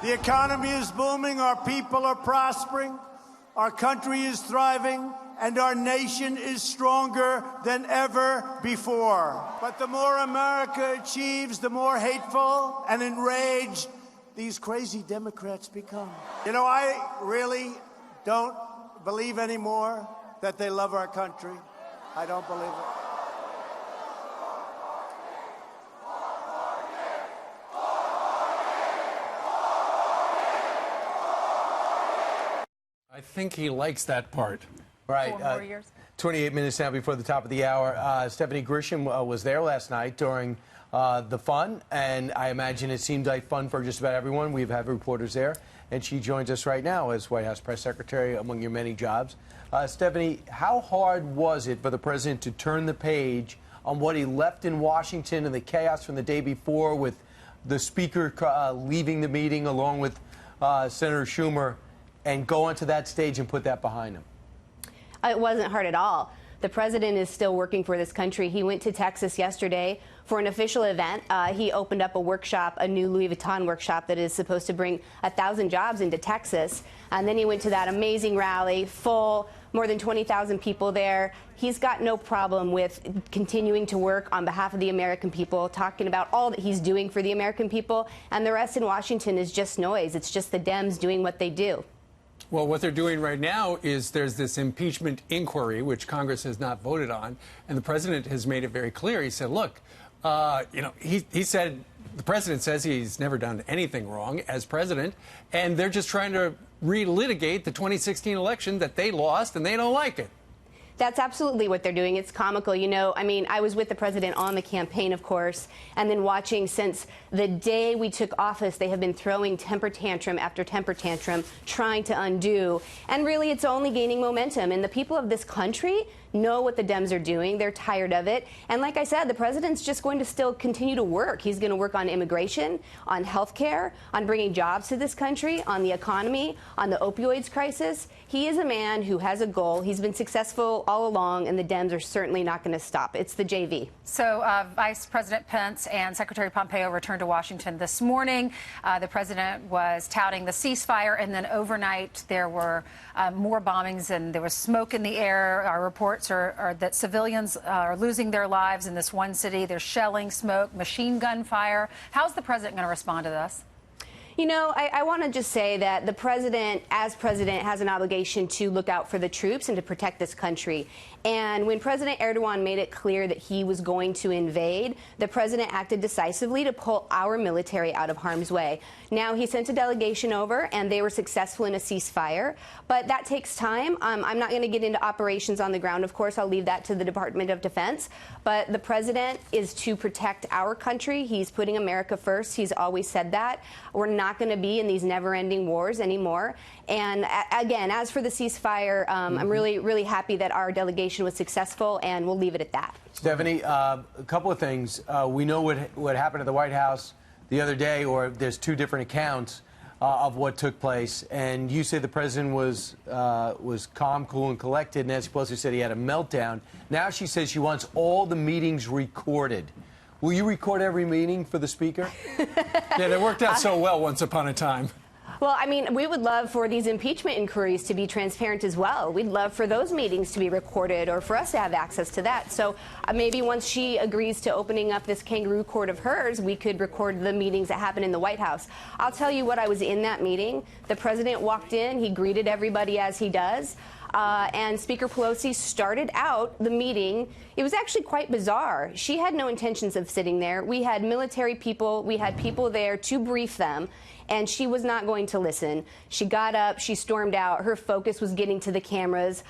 The economy is booming, our people are prospering, our country is thriving, and our nation is stronger than ever before. But the more America achieves, the more hateful and enraged these crazy Democrats become. You know, I really don't believe anymore that they love our country. I don't believe it. I think he likes that part. Right. 4 more years. 28 minutes now before the top of the hour. Stephanie Grisham was there last night during the fun, and I imagine it seemed like fun for just about everyone. We've had reporters there, and she joins us right now as White House press secretary, among your many jobs. Stephanie, how hard was it for the president to turn the page on what he left in Washington and the chaos from the day before, with the speaker leaving the meeting along with Senator Schumer, and go onto that stage and put that behind him? It wasn't hard at all. The president is still working for this country. He went to Texas yesterday for an official event. He opened up a workshop, a new Louis Vuitton workshop that is supposed to bring 1,000 jobs into Texas. And then he went to that amazing rally, full, more than 20,000 people there. He's got no problem with continuing to work on behalf of the American people, talking about all that he's doing for the American people. And the rest in Washington is just noise. It's just the Dems doing what they do. Well, what they're doing right now is there's this impeachment inquiry, which Congress has not voted on, and the president has made it very clear. He said, look, he said, the president says he's never done anything wrong as president, and they're just trying to relitigate the 2016 election that they lost, and they don't like it. That's absolutely what they're doing. It's comical. You know, I mean, I was with the president on the campaign, of course, and then watching since the day we took office, they have been throwing temper tantrum after temper tantrum, trying to undo. And really, it's only gaining momentum. And the people of this country know what the Dems are doing. They're tired of it. And like I said, the president's just going to still continue to work. He's going to work on immigration, on health care, on bringing jobs to this country, on the economy, on the opioids crisis. He is a man who has a goal. He's been successful all along, and the Dems are certainly not going to stop. It's the JV. So Vice President Pence and Secretary Pompeo returned to Washington this morning. The president was touting the ceasefire, and then overnight there were more bombings and there was smoke in the air. Our reports are that civilians are losing their lives in this one city. There's shelling, smoke, machine gun fire. How's the president going to respond to this? You know, I want to just say that the president, as president, has an obligation to look out for the troops and to protect this country. And when President Erdogan made it clear that he was going to invade, the president acted decisively to pull our military out of harm's way. Now, he sent a delegation over, and they were successful in a ceasefire. But that takes time. I'm not going to get into operations on the ground, of course. I'll leave that to the Department of Defense. But the president is to protect our country. He's putting America first. He's always said that. We're not going to be in these never-ending wars anymore. And again, as for the ceasefire, I'm really, really happy that our delegation was successful, and we'll leave it at that. Stephanie, a couple of things. We know what happened at the White House the other day, or there's two different accounts of what took place. And you say the president was calm, cool, and collected, and Nancy Pelosi said he had a meltdown. Now she says she wants all the meetings recorded. Will you record every meeting for the speaker? Yeah, that worked out so well once upon a time. Well, I mean, we would love for these impeachment inquiries to be transparent as well. We'd love for those meetings to be recorded, or for us to have access to that. So maybe once she agrees to opening up this kangaroo court of hers, we could record the meetings that happen in the White House. I'll tell you what, I was in that meeting. The president walked in. He greeted everybody as he does. And Speaker Pelosi started out the meeting. It was actually quite bizarre. She had no intentions of sitting there. We had military people. We had people there to brief them. And she was not going to listen. She got up. She stormed out. Her focus was getting to the cameras.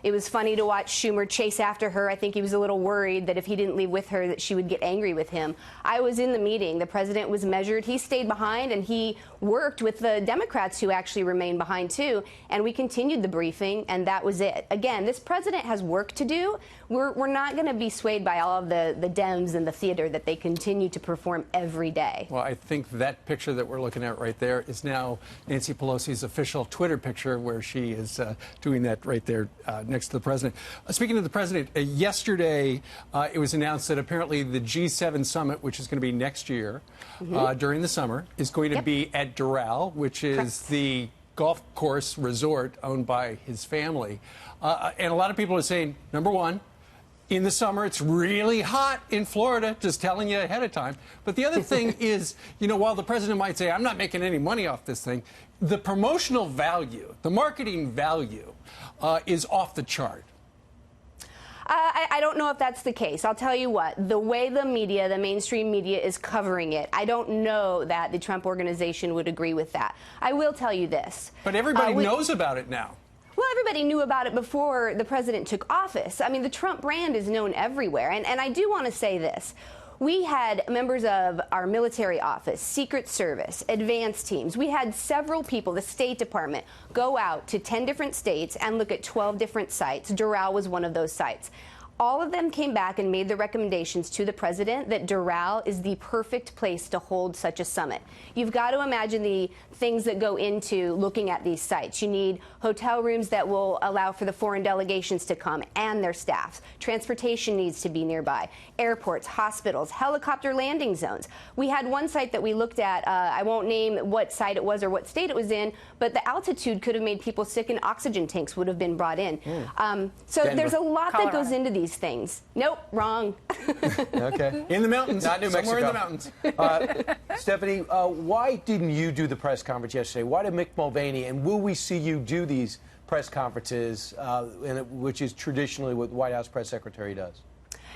It was funny to watch Schumer chase after her. I think he was a little worried that if he didn't leave with her, that she would get angry with him. I was in the meeting. The president was measured. He stayed behind, and he worked with the Democrats who actually remained behind, too. And we continued the briefing. doing, and that was it. Again, this president has work to do. We're not going to be swayed by all of the Dems and the theater that they continue to perform every day. Well, I think that picture that we're looking at right there is now Nancy Pelosi's official Twitter picture, where she is doing that right there next to the president. Speaking of the president, yesterday it was announced that apparently the G7 summit, which is going to be next year during the summer, is going to be at Doral, which is the golf course resort owned by his family. And a lot of people are saying, number one, in the summer, it's really hot in Florida, just telling you ahead of time. But the other thing is, you know, while the president might say, I'm not making any money off this thing, the promotional value, the marketing value is off the chart. I don't know if that's the case. I'll tell you what, the way the media, the mainstream media, is covering it, I don't know that the Trump organization would agree with that. I will tell you this. But everybody knows about it now. Well, everybody knew about it before the president took office. I mean, the Trump brand is known everywhere. And I do want to say this. We had members of our military office, Secret Service, advance teams. We had several people, the State Department, go out to 10 different states and look at 12 different sites. Doral was one of those sites. All of them came back and made the recommendations to the president that Doral is the perfect place to hold such a summit. You've got to imagine the things that go into looking at these sites. You need hotel rooms that will allow for the foreign delegations to come and their staffs. Transportation needs to be nearby. Airports, hospitals, helicopter landing zones. We had one site that we looked at. I won't name what site it was or what state it was in, but the altitude could have made people sick and oxygen tanks would have been brought in. So Denver. there's a lot Colorado. that goes into these things. Nope, wrong. Okay. In the mountains. Not New Mexico. Somewhere in the mountains. Stephanie, why didn't you do the press conference yesterday? Why did Mick Mulvaney, and will we see you do these press conferences, which is traditionally what the White House press secretary does?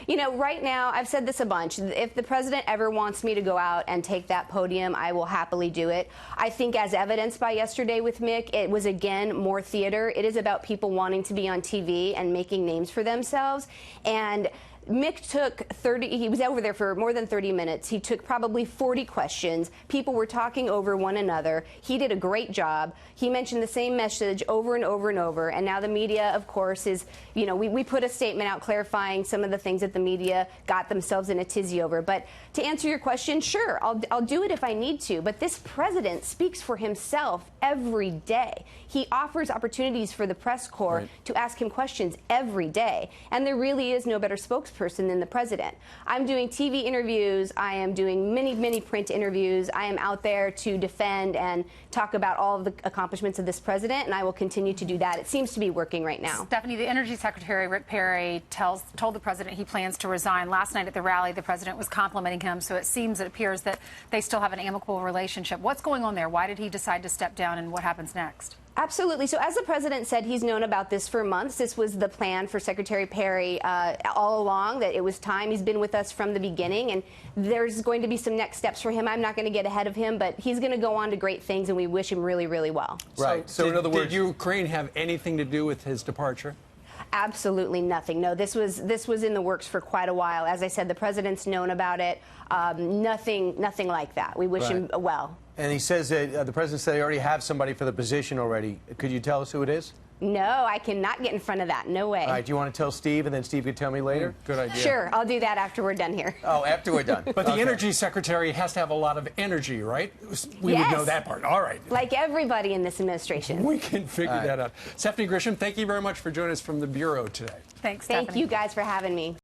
You know, right now, I've said this a bunch. If the president ever wants me to go out and take that podium, I will happily do it. I think, as evidenced by yesterday with Mick, it was, again, more theater. It is about people wanting to be on TV and making names for themselves. And Mick took he was over there for more than 30 minutes. He took probably 40 questions. People were talking over one another. He did a great job. He mentioned the same message over and over and over. And now the media, of course, is, you know, we put a statement out clarifying some of the things that the media got themselves in a tizzy over. But to answer your question, sure, I'll do it if I need to. But this president speaks for himself every day. He offers opportunities for the press corps to ask him questions every day. And there really is no better spokesperson than the president. I'm doing TV interviews. I am doing many print interviews. I am out there to defend and talk about all of the accomplishments of this president, and I will continue to do that. It seems to be working right now. Stephanie, the Energy Secretary, Rick Perry, told the president he plans to resign. Last night at the rally, the president was complimenting him, so it appears that they still have an amicable relationship. What's going on there? Why did he decide to step down, and what happens next? Absolutely. So as the president said, he's known about this for months. This was the plan for Secretary Perry all along, that it was time. He's been with us from the beginning, and there's going to be some next steps for him. I'm not going to get ahead of him, but he's going to go on to great things, and we wish him really, really well. Right. So in other words, did Ukraine have anything to do with his departure? Absolutely nothing. No, this was in the works for quite a while. As I said, the president's known about it. Nothing like that. We wish him well. And he says that the president said they already have somebody for the position already. Could you tell us who it is? No, I cannot get in front of that. No way. All right, do you want to tell Steve, and then Steve could tell me later? Good idea. Sure, I'll do that after we're done here. Oh, after we're done. But the Energy Secretary has to have a lot of energy, right? We would know that part. All right. Like everybody in this administration. We can figure that out. Stephanie Grisham, thank you very much for joining us from the Bureau today. Thanks, Stephanie. Thank you guys for having me.